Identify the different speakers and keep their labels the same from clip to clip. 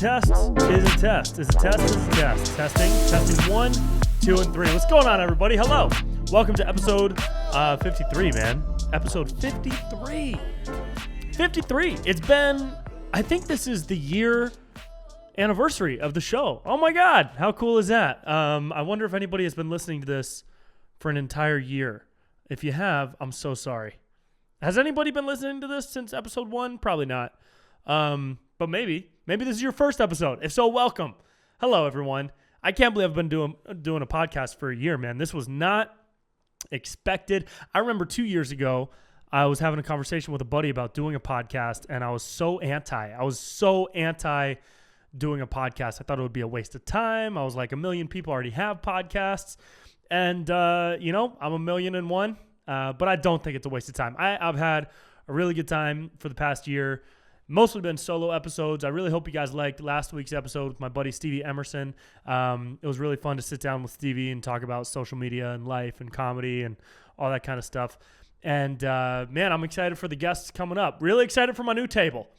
Speaker 1: test? Is a test. Is a test? Is a test. Testing 1, 2, and 3. What's going on, everybody? Hello. Welcome to episode 53, man. Episode 53. 53. It's been, I think this is the year anniversary of the show. Oh my God. How cool is that? I wonder if anybody has been listening to this for an entire year. If you have, I'm so sorry. Has anybody been listening to this since episode 1? Probably not. But maybe this is your first episode. If so, welcome. Hello, everyone. I can't believe I've been doing a podcast for a year, man. This was not expected. I remember 2 years ago, I was having a conversation with a buddy about doing a podcast, and I was so anti doing a podcast. I thought it would be a waste of time. I was like, 1 million people already have podcasts, and I'm 1,000,001. But I don't think it's a waste of time. I've had a really good time for the past year. Mostly been solo episodes. I really hope you guys liked last week's episode with my buddy Stevie Emerson. It was really fun to sit down with Stevie and talk about social media and life and comedy and all that kind of stuff. And man, I'm excited for the guests coming up. Really excited for my new table.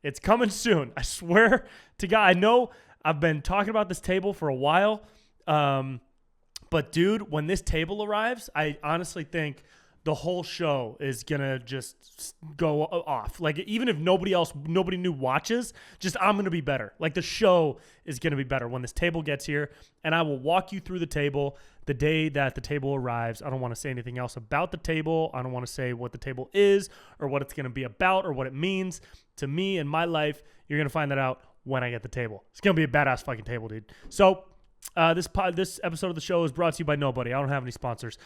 Speaker 1: It's coming soon. I swear to God. I know I've been talking about this table for a while. But dude, when this table arrives, I honestly think the whole show is going to just go off. Like, even if nobody new watches, just I'm going to be better. Like, the show is going to be better when this table gets here, and I will walk you through the table the day that the table arrives. I don't want to say anything else about the table. I don't want to say what the table is or what it's going to be about or what it means to me in my life. You're going to find that out when I get the table. It's going to be a badass fucking table, dude. So this episode of the show is brought to you by nobody. I don't have any sponsors.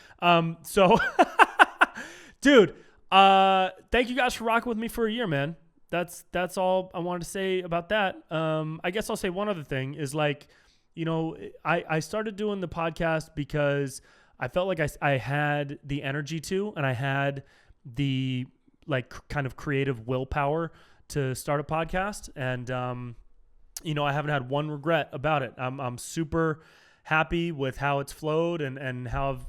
Speaker 1: Dude, thank you guys for rocking with me for a year, man. That's all I wanted to say about that. I guess I'll say one other thing is, like, I started doing the podcast because I felt like I had the energy to, and I had the, like, kind of creative willpower to start a podcast. And, I haven't had one regret about it. I'm super happy with how it's flowed and how I've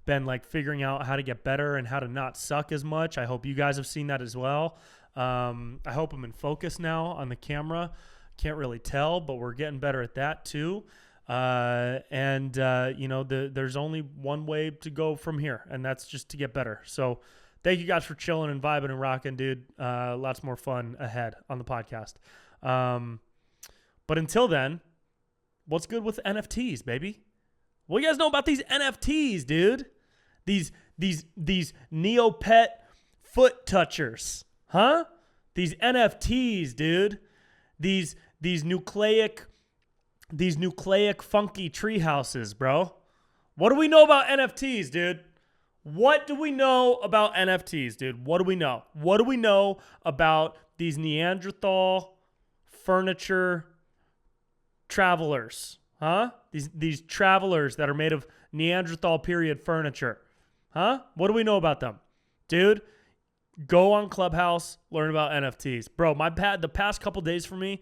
Speaker 1: been, like, figuring out how to get better and how to not suck as much. I hope you guys have seen that as well. I hope I'm in focus now on the camera. Can't really tell, but we're getting better at that too. There's only one way to go from here, and that's just to get better. So thank you guys for chilling and vibing and rocking, dude. Lots more fun ahead on the podcast. But until then, what's good with NFTs, baby? What do you guys know about these NFTs, dude? These Neopet foot touchers, huh? These NFTs, dude. These nucleic funky tree houses, bro. What do we know about NFTs, dude? What do we know about NFTs, dude? What do we know? What do we know about these Neanderthal furniture travelers, huh? These travelers that are made of Neanderthal period furniture. Huh? What do we know about them? Dude, go on Clubhouse, learn about NFTs. Bro, the past couple days for me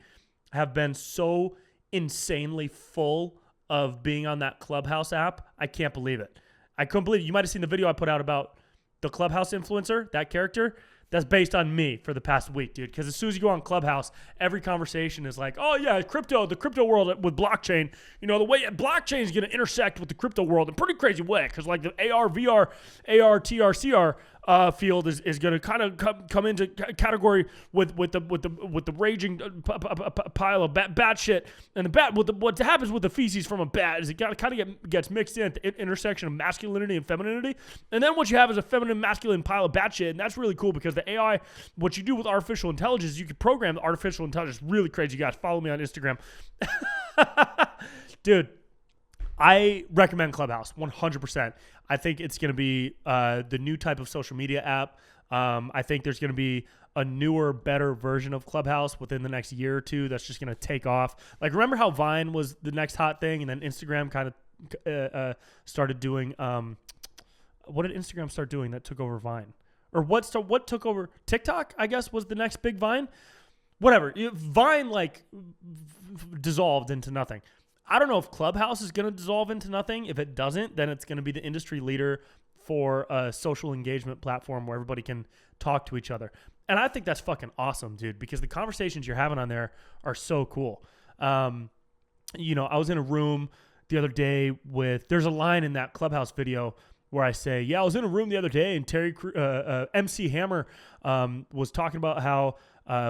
Speaker 1: have been so insanely full of being on that Clubhouse app. I can't believe it. I couldn't believe it. You might have seen the video I put out about the Clubhouse influencer, that character. That's based on me for the past week, dude. Because as soon as you go on Clubhouse, every conversation is like, oh, yeah, the crypto world with blockchain. The way blockchain is going to intersect with the crypto world in a pretty crazy way. Because, like, the AR, VR, AR, TR, CR field is going to kind of come into category with the raging pile of bat shit. And what happens with the feces from a bat is it kind of gets mixed in at the intersection of masculinity and femininity. And then what you have is a feminine, masculine pile of bat shit. And that's really cool because the AI, what you do with artificial intelligence, you can program the artificial intelligence. Really crazy, guys. Follow me on Instagram. Dude, I recommend Clubhouse 100%. I think it's going to be the new type of social media app. I think there's going to be a newer, better version of Clubhouse within the next year or two that's just going to take off. Like, remember how Vine was the next hot thing, and then Instagram kind of started doing what did Instagram start doing that took over Vine? Or what took over TikTok, I guess, was the next big Vine? Whatever. Vine, like, dissolved into nothing. I don't know if Clubhouse is going to dissolve into nothing. If it doesn't, then it's going to be the industry leader for a social engagement platform where everybody can talk to each other. And I think that's fucking awesome, dude, because the conversations you're having on there are so cool. I was in a room the other day there's a line in that Clubhouse video where I say, I was in a room the other day and MC Hammer was talking about how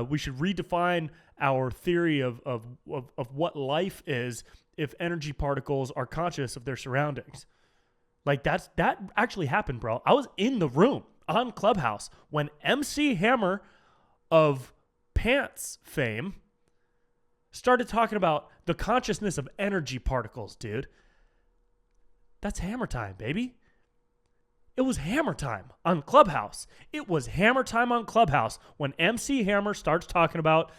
Speaker 1: we should redefine our theory of what life is if energy particles are conscious of their surroundings. Like that actually happened, bro. I was in the room on Clubhouse when MC Hammer of Pants fame started talking about the consciousness of energy particles, dude. That's hammer time, baby. It was hammer time on Clubhouse. It was hammer time on Clubhouse when MC Hammer starts talking about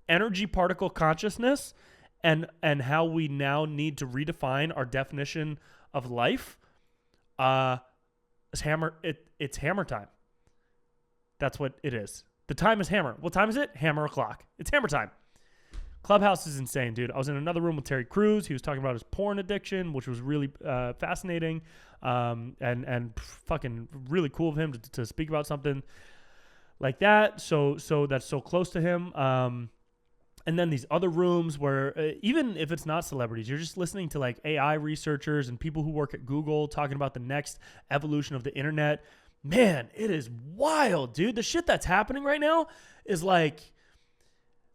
Speaker 1: energy particle consciousness and how we now need to redefine our definition of life. It's hammer time. That's what it is. The time is hammer. What time is it? Hammer o'clock. It's hammer time. Clubhouse is insane, dude. I was in another room with Terry Crews. He was talking about his porn addiction, which was really fascinating and fucking really cool of him to speak about something like that. So that's so close to him. And then these other rooms where even if it's not celebrities, you're just listening to like AI researchers and people who work at Google talking about the next evolution of the internet. Man, it is wild, dude. The shit that's happening right now is like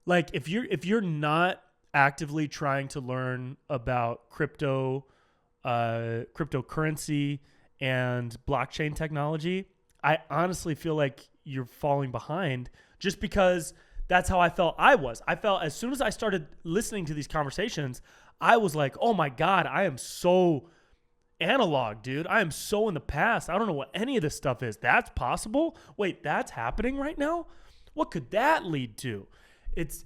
Speaker 1: if you're not actively trying to learn about cryptocurrency and blockchain technology, I honestly feel like you're falling behind just because that's how I felt I was. I felt as soon as I started listening to these conversations, I was like, oh my God, I am so analog, dude. I am so in the past. I don't know what any of this stuff is. That's possible? Wait, that's happening right now? What could that lead to? It's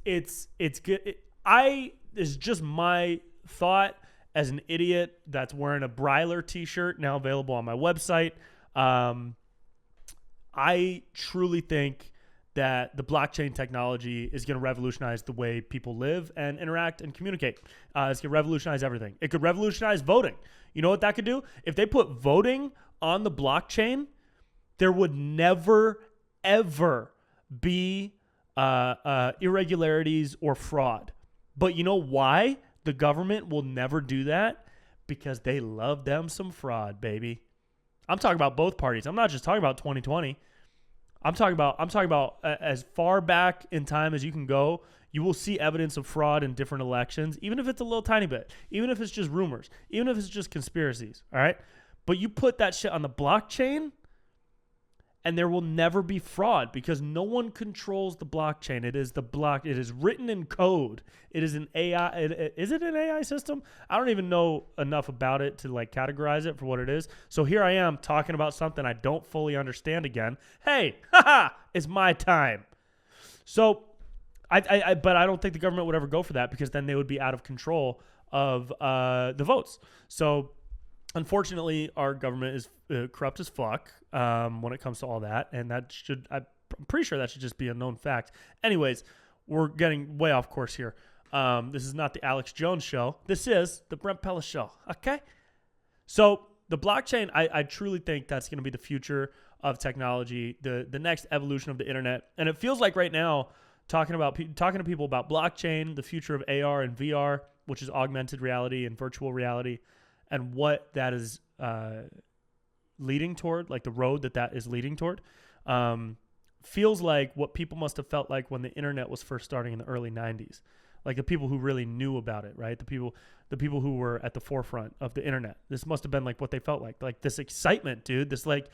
Speaker 1: good. This is just my thought as an idiot that's wearing a Bryler t-shirt now available on my website. I truly think that the blockchain technology is going to revolutionize the way people live and interact and communicate. It's going to revolutionize everything. It could revolutionize voting. You know what that could do? If they put voting on the blockchain, there would never, ever be irregularities or fraud. But you know why the government will never do that? Because they love them some fraud, baby. I'm talking about both parties. I'm not just talking about 2020. I'm talking about as far back in time as you can go. You will see evidence of fraud in different elections, even if it's a little tiny bit, even if it's just rumors, even if it's just conspiracies. All right. But you put that shit on the blockchain and there will never be fraud because no one controls the blockchain. It is it is written in code. It is an AI. Is it an AI system? I don't even know enough about it to like categorize it for what it is. So here I am talking about something I don't fully understand again. Hey, it's my time. So but I don't think the government would ever go for that because then they would be out of control of the votes. So unfortunately, our government is corrupt as fuck when it comes to all that, and I'm pretty sure that should just be a known fact. Anyways, we're getting way off course here. This is not the Alex Jones show. This is the Brent Pella show, okay? So the blockchain, I truly think that's going to be the future of technology, the next evolution of the internet. And it feels like right now, talking to people about blockchain, the future of AR and VR, which is augmented reality and virtual reality, and what that is leading toward, like the road that is leading toward, feels like what people must have felt like when the internet was first starting in the early 90s. Like the people who really knew about it, right? The people who were at the forefront of the internet. This must have been like what they felt like this excitement, dude, this like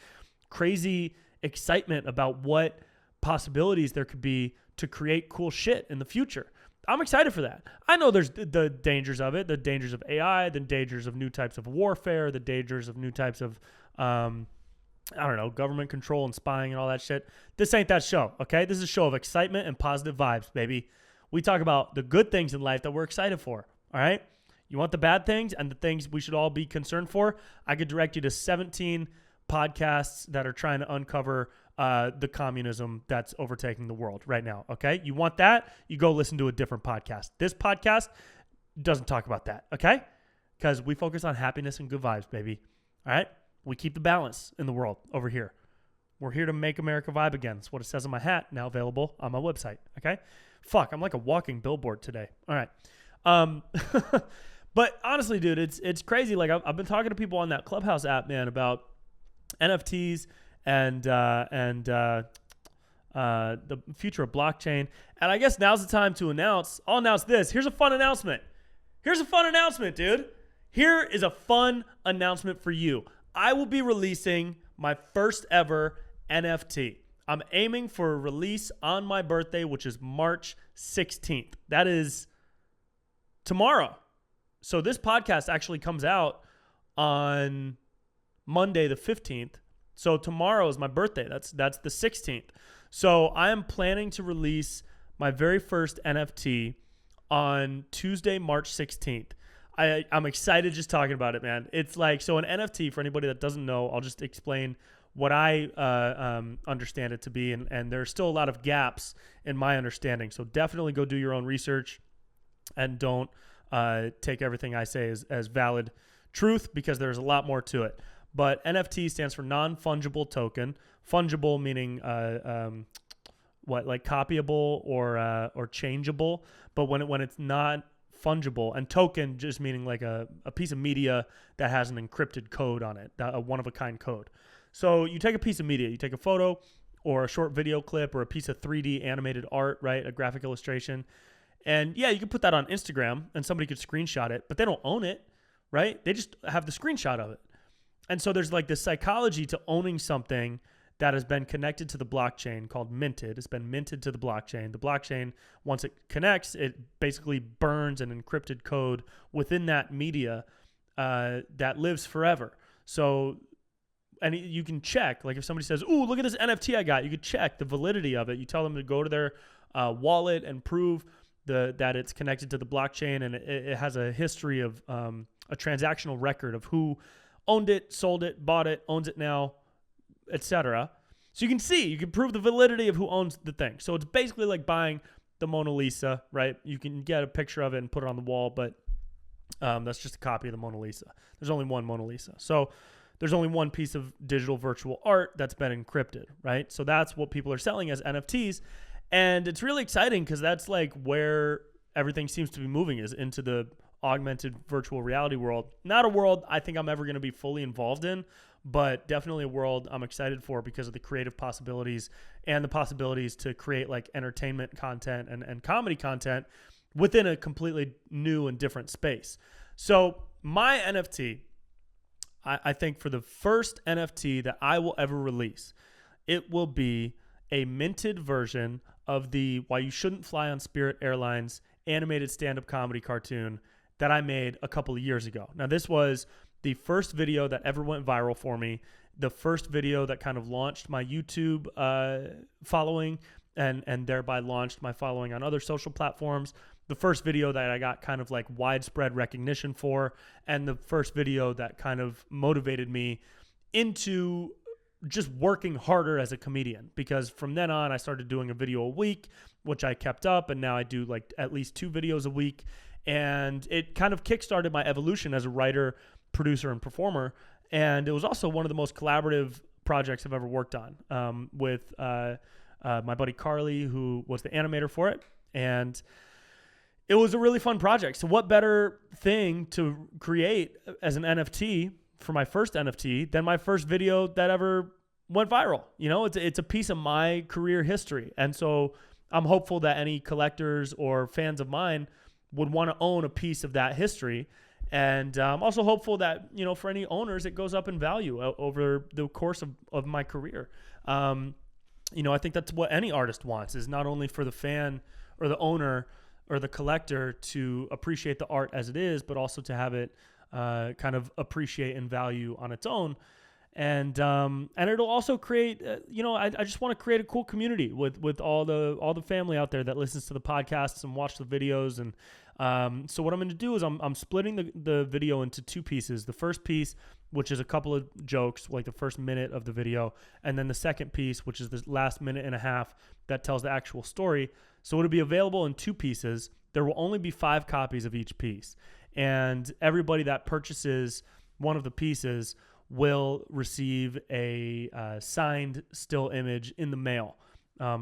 Speaker 1: crazy excitement about what possibilities there could be to create cool shit in the future. I'm excited for that. I know there's the dangers of it, the dangers of AI, the dangers of new types of warfare, the dangers of new types of, government control and spying and all that shit. This ain't that show, okay? This is a show of excitement and positive vibes, baby. We talk about the good things in life that we're excited for, all right? You want the bad things and the things we should all be concerned for? I could direct you to 17 podcasts that are trying to uncover the communism that's overtaking the world right now, okay? You want that? You go listen to a different podcast. This podcast doesn't talk about that, okay? Because we focus on happiness and good vibes, baby, all right? We keep the balance in the world over here. We're here to make America vibe again. That's what it says on my hat, now available on my website, okay? Fuck, I'm like a walking billboard today. All right. Um, but honestly, dude, it's crazy. Like I've been talking to people on that Clubhouse app, man, about NFTs and the future of blockchain. And I guess now's the time to announce. I'll announce this. Here's a fun announcement. Dude. Here is a fun announcement for you. I will be releasing my first ever NFT. I'm aiming for a release on my birthday, which is March 16th. That is tomorrow. So this podcast actually comes out on Monday the 15th. So tomorrow is my birthday. That's the 16th. So I am planning to release my very first NFT on Tuesday, March 16th. I'm excited just talking about it, man. It's like, so an NFT, for anybody that doesn't know, I'll just explain what I understand it to be. And there's still a lot of gaps in my understanding. So definitely go do your own research and don't take everything I say as valid truth, because there's a lot more to it. But NFT stands for non-fungible token. Fungible meaning like copyable or changeable. But when it's not fungible, and token just meaning like a piece of media that has an encrypted code on it, a one-of-a-kind code. So you take a piece of media, you take a photo or a short video clip or a piece of 3D animated art, right? A graphic illustration. And yeah, you can put that on Instagram and somebody could screenshot it, but they don't own it, right? They just have the screenshot of it. And so there's like this psychology to owning something that has been connected to the blockchain called minted. It's been minted to the blockchain. The blockchain, once it connects, it basically burns an encrypted code within that media that lives forever. So, and you can check, like if somebody says, "Ooh, look at this NFT I got," you could check the validity of it. You tell them to go to their wallet and prove that it's connected to the blockchain, and it has a history of a transactional record of who owned it, sold it, bought it, owns it now, etc. So you can prove the validity of who owns the thing. So it's basically like buying the Mona Lisa, right? You can get a picture of it and put it on the wall, but that's just a copy of the Mona Lisa. There's only one Mona Lisa. So there's only one piece of digital virtual art that's been encrypted, right? So that's what people are selling as NFTs. And it's really exciting because that's like where everything seems to be moving, is into the augmented virtual reality world. Not a world I think I'm ever going to be fully involved in, but definitely a world I'm excited for because of the creative possibilities and the possibilities to create like entertainment content and comedy content within a completely new and different space. So my NFT, I think for the first NFT that I will ever release, it will be a minted version of the Why You Shouldn't Fly on Spirit Airlines animated stand-up comedy cartoon that I made a couple of years ago. Now, this was the first video that ever went viral for me, the first video that kind of launched my YouTube following and thereby launched my following on other social platforms, the first video that I got kind of like widespread recognition for, and the first video that kind of motivated me into just working harder as a comedian, because from then on I started doing a video a week, which I kept up, and now I do like at least 2 videos a week. And it kind of kickstarted my evolution as a writer, producer, and performer. And it was also one of the most collaborative projects I've ever worked on with my buddy Carly, who was the animator for it. And it was a really fun project. So what better thing to create as an NFT for my first NFT than my first video that ever went viral? You know, it's a piece of my career history. And so I'm hopeful that any collectors or fans of mine would want to own a piece of that history. And I'm also hopeful that, you know, for any owners, it goes up in value over the course of my career. You know, I think that's what any artist wants, is not only for the fan or the owner or the collector to appreciate the art as it is, but also to have it kind of appreciate and value on its own. And it'll also create, you know, I just want to create a cool community with all the family out there that listens to the podcasts and watch the videos. And so what I'm going to do is I'm splitting the video into 2 pieces. The first piece, which is a couple of jokes, like the first minute of the video, and then the second piece, which is the last minute and a half that tells the actual story. So it'll be available in 2 pieces. There will only be 5 copies of each piece, and everybody that purchases one of the pieces will receive a signed still image in the mail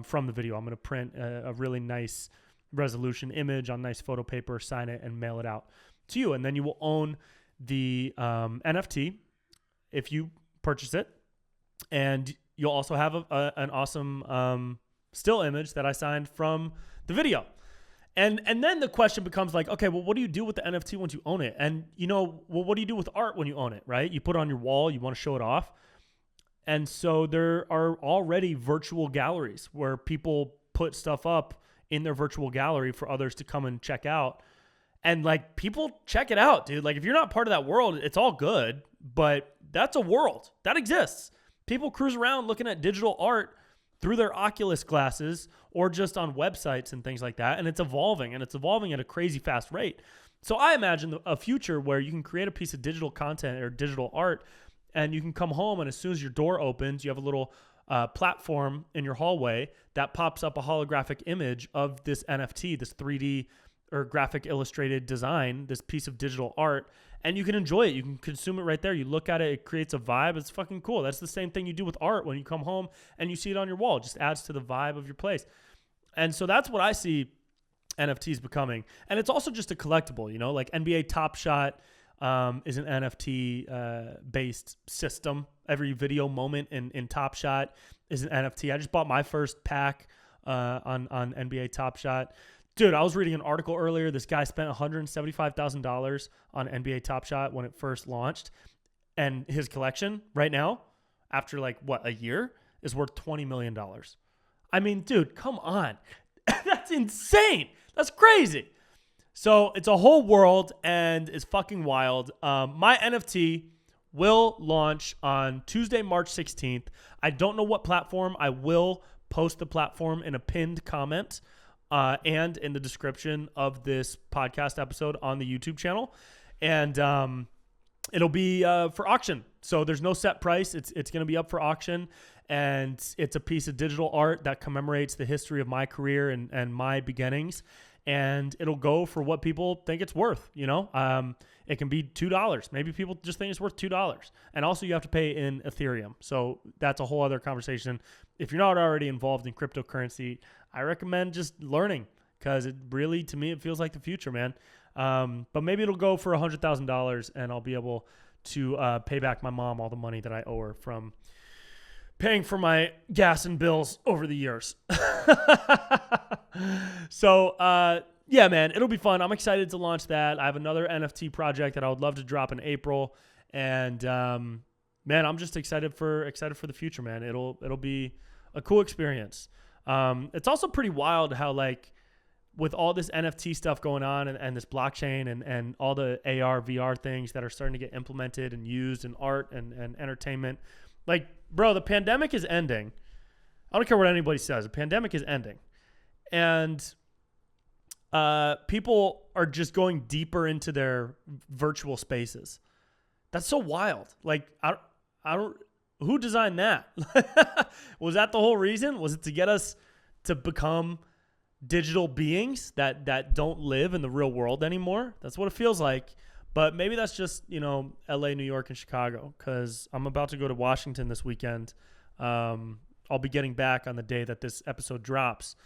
Speaker 1: from the video. I'm going to print a really nice resolution image on nice photo paper, sign it, and mail it out to you. And then you will own the NFT if you purchase it. And you'll also have an awesome still image that I signed from the video. And then the question becomes like, okay, well, what do you do with the NFT once you own it? And, what do you do with art when you own it, right? You put it on your wall, you want to show it off. And so there are already virtual galleries where people put stuff up in their virtual gallery for others to come and check out. And like, people check it out, dude. Like, if you're not part of that world, it's all good, but that's a world that exists. People cruise around looking at digital art through their Oculus glasses or just on websites and things like that. And it's evolving at a crazy fast rate. So I imagine a future where you can create a piece of digital content or digital art, and you can come home, and as soon as your door opens, you have a little platform in your hallway that pops up a holographic image of this NFT, this 3D or graphic illustrated design, this piece of digital art, and you can enjoy it. You can consume it right there. You look at it, it creates a vibe. It's fucking cool. That's the same thing you do with art when you come home and you see it on your wall. It just adds to the vibe of your place. And so that's what I see NFTs becoming. And it's also just a collectible, like NBA Top Shot is an NFT based system. Every video moment in Top Shot is an NFT. I just bought my first pack on NBA Top Shot. Dude, I was reading an article earlier. This guy spent $175,000 on NBA Top Shot when it first launched. And his collection right now, after a year, is worth $20 million. I mean, dude, come on. That's insane. That's crazy. So it's a whole world, and it's fucking wild. My NFT will launch on Tuesday, March 16th. I don't know what platform. I will post the platform in a pinned comment and in the description of this podcast episode on the YouTube channel. And it'll be for auction. So there's no set price. It's going to be up for auction. And it's a piece of digital art that commemorates the history of my career and my beginnings. And it'll go for what people think it's worth, It can be $2. Maybe people just think it's worth $2. And also you have to pay in Ethereum. So that's a whole other conversation. If you're not already involved in cryptocurrency, I recommend just learning, because it really, to me, it feels like the future, man. But maybe it'll go for $100,000, and I'll be able to pay back my mom all the money that I owe her from paying for my gas and bills over the years. So, yeah, man, it'll be fun. I'm excited to launch that. I have another NFT project that I would love to drop in April. And, man, I'm just excited for the future, man. It'll be a cool experience. It's also pretty wild how, with all this NFT stuff going on and this blockchain and all the AR, VR things that are starting to get implemented and used in art and entertainment. Bro, the pandemic is ending. I don't care what anybody says. The pandemic is ending. And people are just going deeper into their virtual spaces. That's so wild. I don't who designed that? Was that the whole reason? Was it to get us to become digital beings that don't live in the real world anymore? That's what it feels like. But maybe that's just, LA, New York, and Chicago, because I'm about to go to Washington this weekend. I'll be getting back on the day that this episode drops.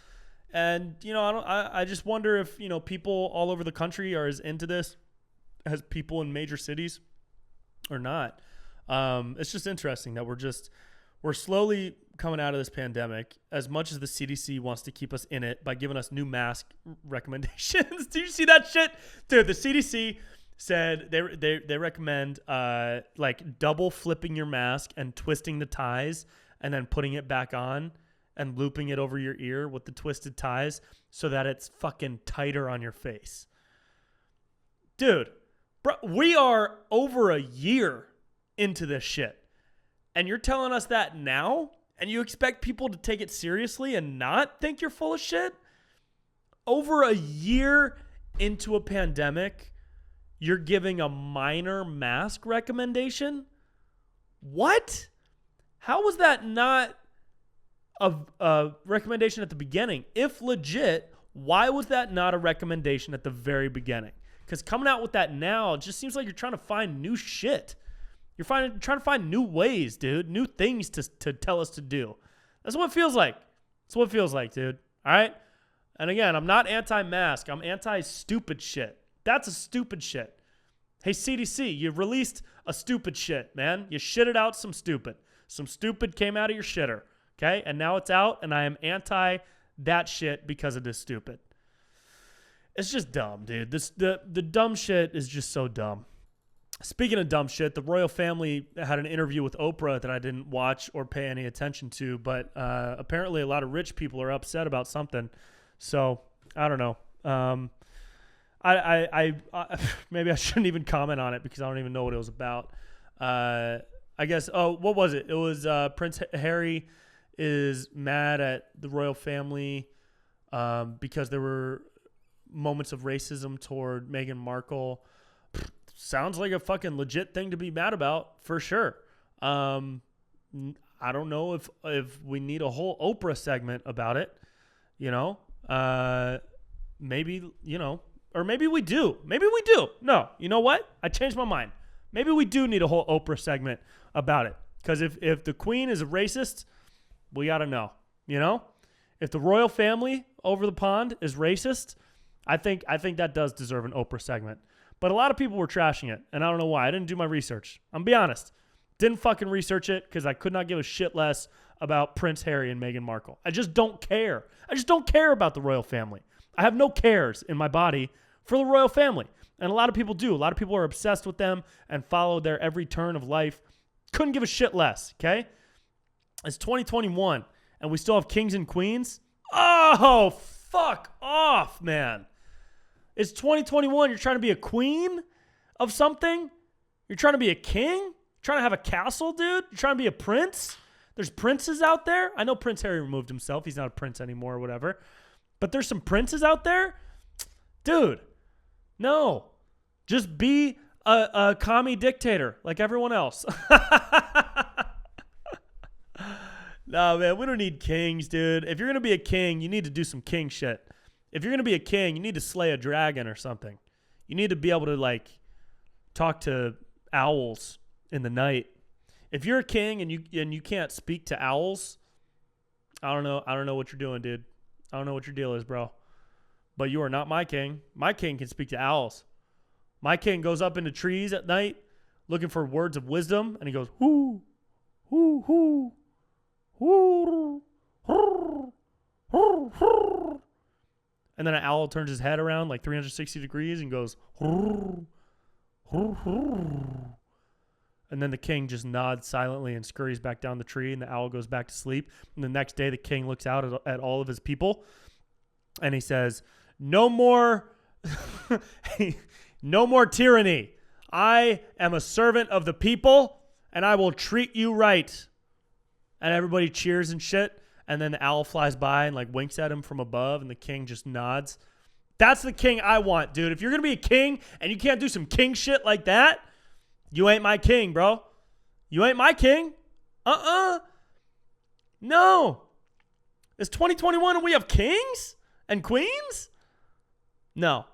Speaker 1: And, I just wonder if, people all over the country are as into this as people in major cities or not. It's just interesting that we're slowly coming out of this pandemic, as much as the CDC wants to keep us in it by giving us new mask recommendations. Do you see that shit? Dude, the CDC said they recommend double flipping your mask and twisting the ties and then putting it back on and looping it over your ear with the twisted ties so that it's fucking tighter on your face. Dude, bro, we are over a year into this shit. And you're telling us that now? And you expect people to take it seriously and not think you're full of shit? Over a year into a pandemic, you're giving a minor mask recommendation? What? How was that not a recommendation at the beginning? If legit, why was that not a recommendation at the very beginning? Because coming out with that now, it just seems like you're trying to find new shit. You're trying to find new ways, dude. New things to tell us to do. That's what it feels like. That's what it feels like, dude. All right? And again, I'm not anti-mask. I'm anti-stupid shit. That's a stupid shit. Hey, CDC, you released a stupid shit, man. You shitted out some stupid. Some stupid came out of your shitter, okay? And now it's out, and I am anti that shit because of this stupid. It's just dumb, dude. The dumb shit is just so dumb. Speaking of dumb shit, the royal family had an interview with Oprah that I didn't watch or pay any attention to, but apparently a lot of rich people are upset about something. So, I don't know. I maybe I shouldn't even comment on it because I don't even know what it was about. I guess, what was it? It was Prince Harry is mad at the royal family because there were moments of racism toward Meghan Markle. Sounds like a fucking legit thing to be mad about, for sure. I don't know if we need a whole Oprah segment about it, you know? Maybe, you know, or maybe we do. Maybe we do. No, you know what? I changed my mind. Maybe we do need a whole Oprah segment about it. Because if the queen is a racist, we got to know, you know? If the royal family over the pond is racist, I think that does deserve an Oprah segment. But a lot of people were trashing it, and I don't know why. I didn't do my research. I'm gonna be honest. Didn't fucking research it because I could not give a shit less about Prince Harry and Meghan Markle. I just don't care. I just don't care about the royal family. I have no cares in my body for the royal family. And a lot of people do. A lot of people are obsessed with them and follow their every turn of life. Couldn't give a shit less, okay? It's 2021, and we still have kings and queens. Oh, fuck off, man. It's 2021. You're trying to be a queen of something? You're trying to be a king? You're trying to have a castle, dude? You're trying to be a prince? There's princes out there. I know Prince Harry removed himself. He's not a prince anymore or whatever. But there's some princes out there? Dude, no. Just be a commie dictator like everyone else. No, man, we don't need kings, dude. If you're going to be a king, you need to do some king shit. If you're going to be a king, you need to slay a dragon or something. You need to be able to, like, talk to owls in the night. If you're a king and you can't speak to owls, I don't know what you're doing, dude. I don't know what your deal is, bro. But you are not my king. My king can speak to owls. My king goes up into trees at night looking for words of wisdom, and he goes, hoo, hoo, hoo, hoo, hoo, hoo, hoo. And then an owl turns his head around like 360 degrees and goes, hoo, hoo, hoo. And then the king just nods silently and scurries back down the tree, and the owl goes back to sleep. And the next day, the king looks out at all of his people, and he says, no more tyranny. I am a servant of the people, and I will treat you right. And everybody cheers and shit. And then the owl flies by and like winks at him from above, and the king just nods. That's the king I want, dude. If you're going to be a king and you can't do some king shit like that, you ain't my king, bro. You ain't my king. No. It's 2021 and we have kings and queens? No.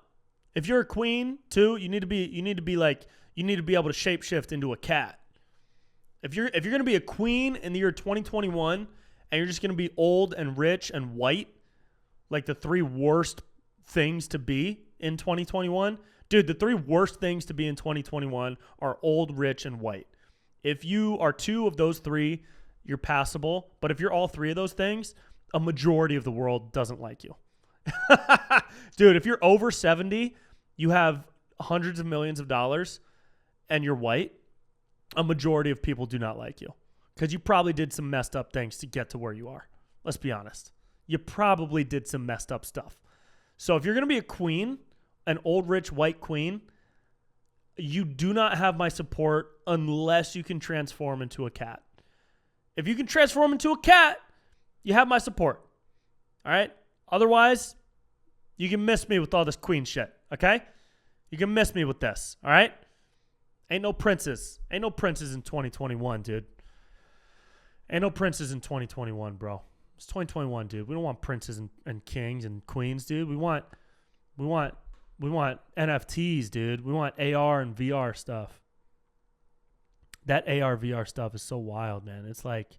Speaker 1: If you're a queen too, you need to be able to shapeshift into a cat. If you're going to be a queen in the year 2021 and you're just going to be old and rich and white, like the three worst things to be in 2021, dude, the three worst things to be in 2021 are old, rich, and white. If you are two of those three, you're passable. But if you're all three of those things, a majority of the world doesn't like you. Dude, if you're over 70, you have hundreds of millions of dollars, and you're white, a majority of people do not like you. Because you probably did some messed up things to get to where you are. Let's be honest. You probably did some messed up stuff. So if you're going to be a queen, an old, rich, white queen, you do not have my support unless you can transform into a cat. If you can transform into a cat, you have my support. All right? Otherwise, you can miss me with all this queen shit, okay? You can miss me with this, all right? Ain't no princes. Ain't no princes in 2021, dude. Ain't no princes in 2021, bro. It's 2021, dude. We don't want princes and kings and queens, dude. We want NFTs, dude. We want AR and VR stuff. That AR VR stuff is so wild, man. It's like,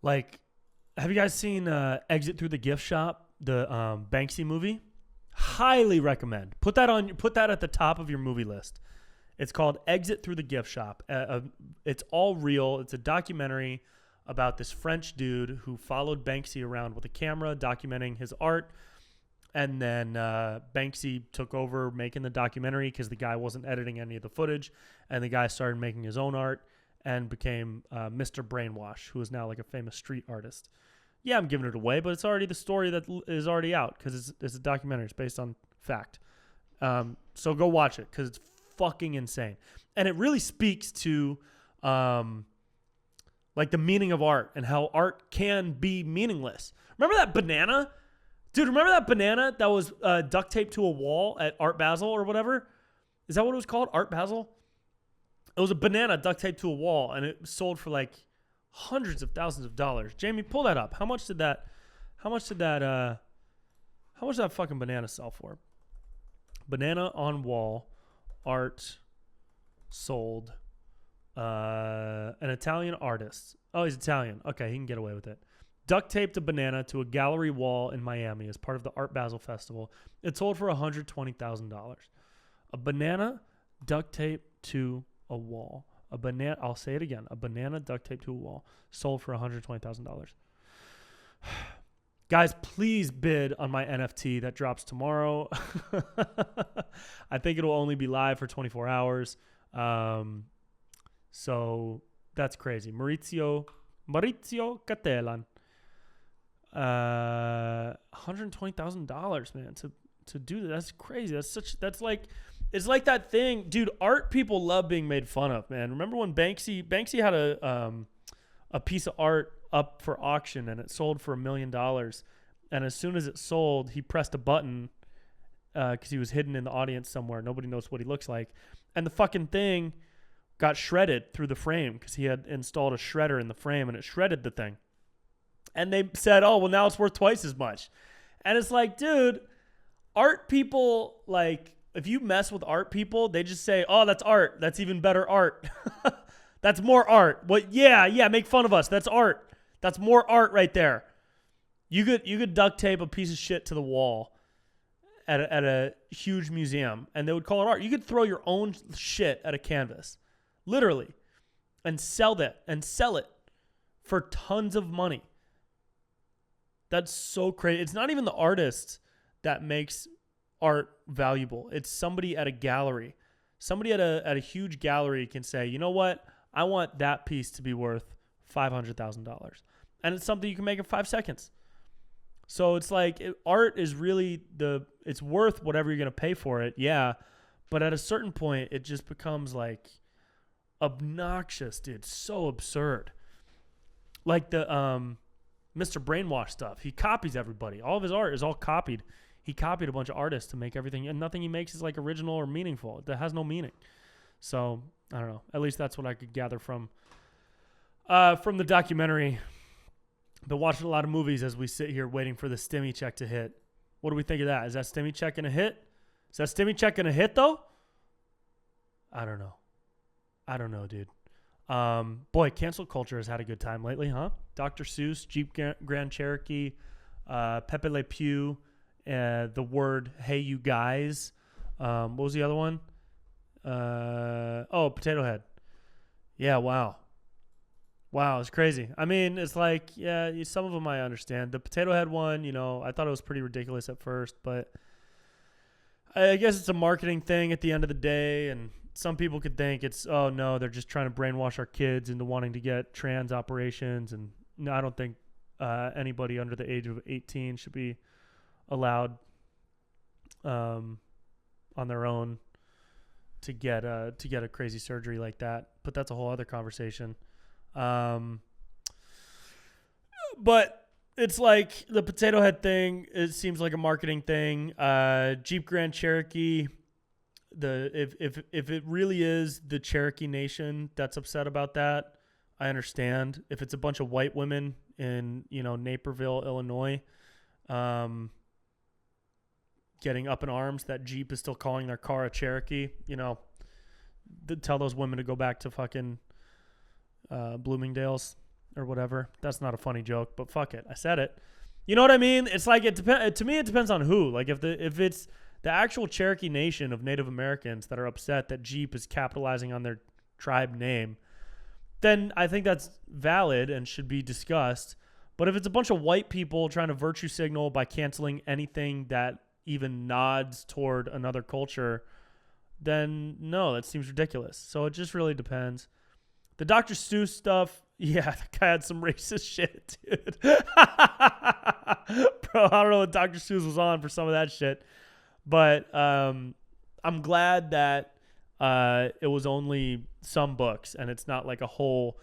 Speaker 1: have you guys seen Exit Through the Gift Shop Banksy movie. Highly recommend. Put that at the top of your movie list. It's called Exit Through the Gift Shop. It's all real. It's a documentary about this French dude who followed Banksy around with a camera documenting his art. And then Banksy took over making the documentary because the guy wasn't editing any of the footage. And the guy started making his own art and became Mr. Brainwash, who is now like a famous street artist. Yeah, I'm giving it away, but it's already the story that is already out because it's a documentary. It's based on fact. So go watch it because it's fucking insane. And it really speaks to like the meaning of art and how art can be meaningless. Remember that banana? Dude, remember that banana that was duct taped to a wall at Art Basel or whatever? Is that what it was called? Art Basel? It was a banana duct taped to a wall, and it sold for like hundreds of thousands of dollars. Jamie, pull that up. How much did that fucking banana sell for? Banana on wall, art sold. An Italian artist. Oh, he's Italian. Okay, he can get away with it. Duct taped a banana to a gallery wall in Miami as part of the Art Basel Festival. It sold for $120,000. A banana duct taped to a wall. A banana. I'll say it again. A banana duct taped to a wall sold for $120,000. Guys, please bid on my NFT that drops tomorrow. I think it'll only be live for 24 hours. So that's crazy. Maurizio Cattelan. $120,000, man, to do that. That's crazy. It's like that thing, dude. Art people love being made fun of, man. Remember when Banksy had a piece of art up for auction and it sold for $1 million, and as soon as it sold, he pressed a button because he was hidden in the audience somewhere. Nobody knows what he looks like, and the fucking thing got shredded through the frame because he had installed a shredder in the frame and it shredded the thing. And they said, oh, well, now it's worth twice as much. And it's like, dude, art people, like, if you mess with art people, they just say, oh, that's art. That's even better art. That's more art. What? Yeah, make fun of us. That's art. That's more art right there. You could duct tape a piece of shit to the wall at a huge museum, and they would call it art. You could throw your own shit at a canvas, literally, and sell it for tons of money. That's so crazy. It's not even the artist that makes art valuable. It's somebody at a gallery. Somebody at a huge gallery can say, you know what? I want that piece to be worth $500,000. And it's something you can make in 5 seconds. So it's like art is really it's worth whatever you're going to pay for it. Yeah. But at a certain point, it just becomes like obnoxious, dude. So absurd. Like the Mr. Brainwash stuff. He copies everybody. All of his art is all copied. He copied a bunch of artists to make everything, and nothing he makes is like original or meaningful. That has no meaning. So I don't know. At least that's what I could gather from the documentary. Been watching a lot of movies as we sit here waiting for the stimmy check to hit. What do we think of that? Is that stimmy check gonna hit? Is that stimmy check gonna hit though? I don't know, dude. Boy, cancel culture has had a good time lately, huh? Dr. Seuss, Jeep Grand Cherokee, Pepe Le Pew, the word "Hey you guys." What was the other one? Potato Head. Yeah, wow, it's crazy. I mean, it's like, yeah, some of them I understand. The Potato Head one, I thought it was pretty ridiculous at first, but I guess it's a marketing thing at the end of the day, and some people could think it's, oh no, they're just trying to brainwash our kids into wanting to get trans operations. And no, I don't think anybody under the age of 18 should be allowed on their own to get a crazy surgery like that. But that's a whole other conversation. But it's like the Potato Head thing. It seems like a marketing thing. Jeep Grand Cherokee. If it really is the Cherokee Nation that's upset about that, I understand. If it's a bunch of white women in Naperville, Illinois, getting up in arms that Jeep is still calling their car a Cherokee, tell those women to go back to fucking Bloomingdale's or whatever. That's not a funny joke, but fuck it, I said it. You know what I mean? It's like to me, it depends on who. Like if it's the actual Cherokee Nation of Native Americans that are upset that Jeep is capitalizing on their tribe name, then I think that's valid and should be discussed. But if it's a bunch of white people trying to virtue signal by canceling anything that even nods toward another culture, then no, that seems ridiculous. So it just really depends. The Dr. Seuss stuff, yeah, the guy had some racist shit, dude. Bro, I don't know what Dr. Seuss was on for some of that shit. But I'm glad that it was only some books and it's not like a whole,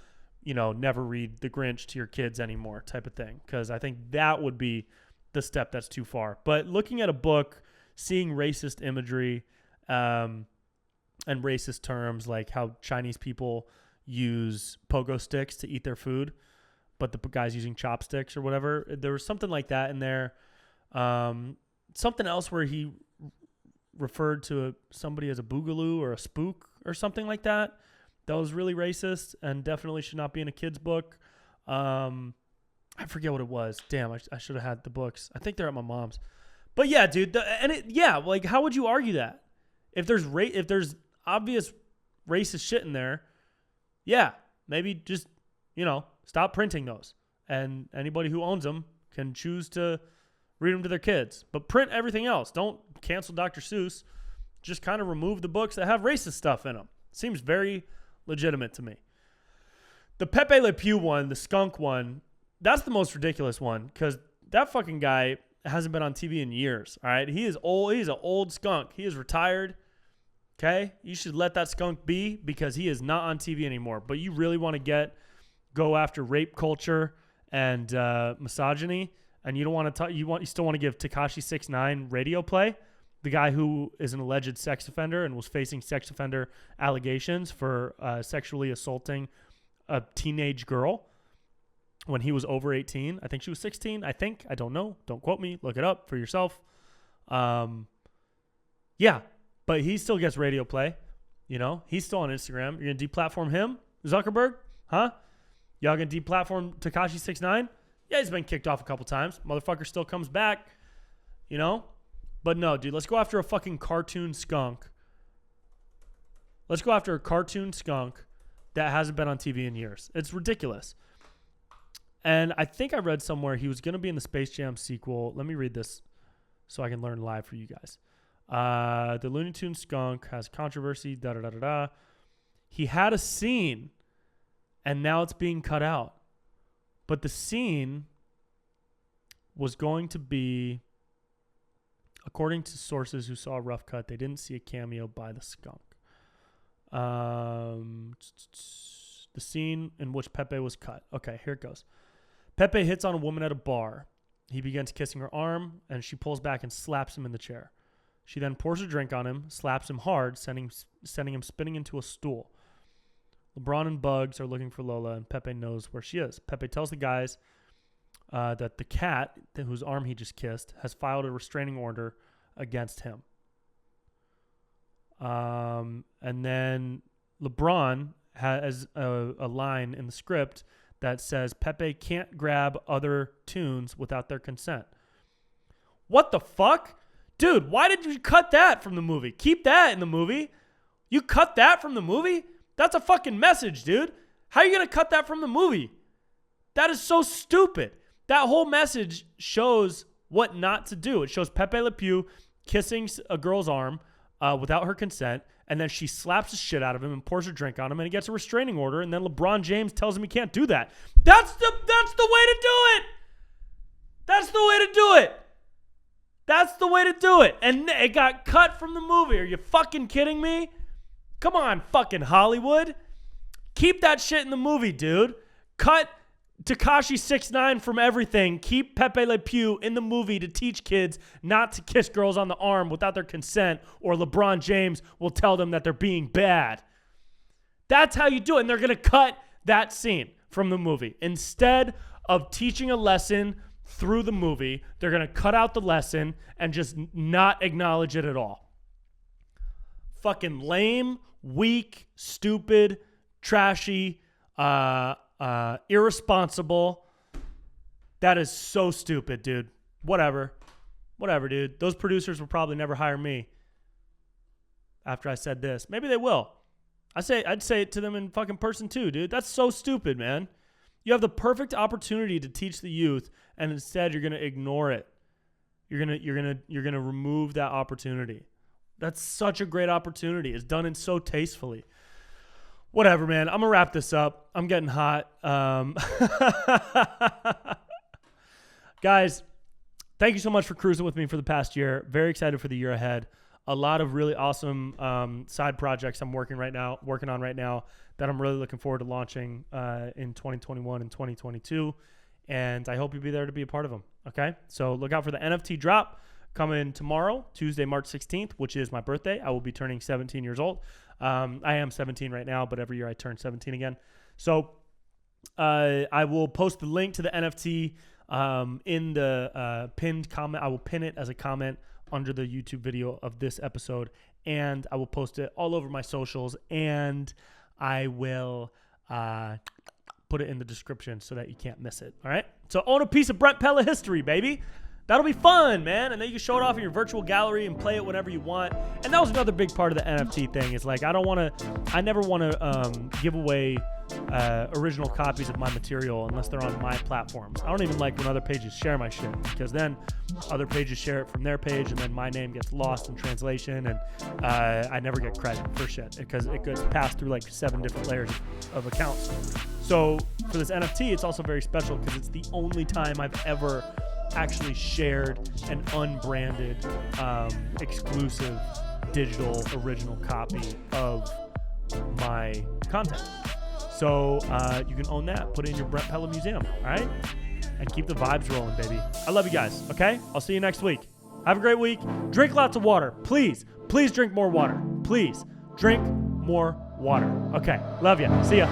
Speaker 1: never read The Grinch to your kids anymore type of thing. Because I think that would be the step that's too far. But looking at a book, seeing racist imagery and racist terms like how Chinese people use pogo sticks to eat their food, but the guy's using chopsticks or whatever. There was something like that in there. Something else where he referred to somebody as a boogaloo or a spook or something like that. That was really racist and definitely should not be in a kid's book. I forget what it was. Damn, I should have had the books. I think they're at my mom's. But yeah, dude, like how would you argue that? If there's obvious racist shit in there, yeah, maybe just, stop printing those. And anybody who owns them can choose to read them to their kids. But print everything else. Don't cancel Dr. Seuss. Just kind of remove the books that have racist stuff in them. Seems very legitimate to me. The Pepe Le Pew one, the skunk one, that's the most ridiculous one because that fucking guy hasn't been on TV in years, all right? He is old. He's an old skunk. He is retired, okay? You should let that skunk be because he is not on TV anymore. But you really want to go after rape culture and misogyny, and you don't want to you still want to give Tekashi 6ix9ine radio play, the guy who is an alleged sex offender and was facing sex offender allegations for sexually assaulting a teenage girl when he was over 18. I think she was 16. I don't know. Don't quote me. Look it up for yourself. Yeah, but he still gets radio play. He's still on Instagram. You're going to deplatform him, Zuckerberg? Huh? Y'all going to deplatform Tekashi 6ix9ine? Yeah, he's been kicked off a couple times. Motherfucker still comes back, But no, dude, let's go after a fucking cartoon skunk. Let's go after a cartoon skunk that hasn't been on TV in years. It's ridiculous. And I think I read somewhere he was going to be in the Space Jam sequel. Let me read this so I can learn live for you guys. The Looney Tunes skunk has controversy, da-da-da-da-da. He had a scene, and now it's being cut out. But the scene was going to be, according to sources who saw a rough cut, they didn't see a cameo by the skunk. The scene in which Pepe was cut. Okay, here it goes. Pepe hits on a woman at a bar. He begins kissing her arm, and she pulls back and slaps him in the chair. She then pours a drink on him, slaps him hard, sending him spinning into a stool. LeBron and Bugs are looking for Lola, and Pepe knows where she is. Pepe tells the guys that the cat, whose arm he just kissed, has filed a restraining order against him. And then LeBron has a line in the script that says Pepe can't grab other tunes without their consent. What the fuck? Dude, why did you cut that from the movie? Keep that in the movie. You cut that from the movie? That's a fucking message, dude. How are you going to cut that from the movie? That is so stupid. That whole message shows what not to do. It shows Pepe Le Pew kissing a girl's arm without her consent, and then she slaps the shit out of him and pours her drink on him, and he gets a restraining order, and then LeBron James tells him he can't do that. That's the way to do it. That's the way to do it. That's the way to do it. And it got cut from the movie. Are you fucking kidding me? Come on, fucking Hollywood. Keep that shit in the movie, dude. Cut Tekashi 6ix9ine from everything. Keep Pepe Le Pew in the movie to teach kids not to kiss girls on the arm without their consent, or LeBron James will tell them that they're being bad. That's how you do it. And they're going to cut that scene from the movie. Instead of teaching a lesson through the movie, they're going to cut out the lesson and just not acknowledge it at all. Fucking lame, weak, stupid, trashy, irresponsible. That is so stupid, dude. Whatever, dude. Those producers will probably never hire me after I said this. Maybe they will. I'd say it to them in fucking person too, dude. That's so stupid, man. You have the perfect opportunity to teach the youth, and instead you're gonna ignore it. You're gonna remove that opportunity. That's such a great opportunity. It's done in so tastefully. Whatever, man. I'm gonna wrap this up. I'm getting hot. Guys, thank you so much for cruising with me for the past year. Very excited for the year ahead. A lot of really awesome side projects I'm working on right now that I'm really looking forward to launching in 2021 and 2022. And I hope you'll be there to be a part of them. Okay? So look out for the NFT drop coming tomorrow, Tuesday, March 16th, which is my birthday. I will be turning 17 years old. I am 17 right now, but every year I turn 17 again. So I will post the link to the NFT in the pinned comment. I will pin it as a comment under the YouTube video of this episode, and I will post it all over my socials, and I will put it in the description so that you can't miss it. All right? So own a piece of Brent Pella history, baby. That'll be fun, man. And then you can show it off in your virtual gallery and play it whenever you want. And that was another big part of the NFT thing. Is like I never want to give away original copies of my material unless they're on my platforms. I don't even like when other pages share my shit, because then other pages share it from their page, and then my name gets lost in translation, and I never get credit for shit because it gets passed through like 7 different layers of accounts. So for this NFT, it's also very special because it's the only time I've ever actually shared an unbranded, exclusive digital original copy of my content. So you can own that, put it in your Brent Pella museum, all right? And keep the vibes rolling, baby. I love you guys, okay? I'll see you next week. Have a great week. Drink lots of water. Please drink more water. Please drink more water. Okay, love ya. See ya.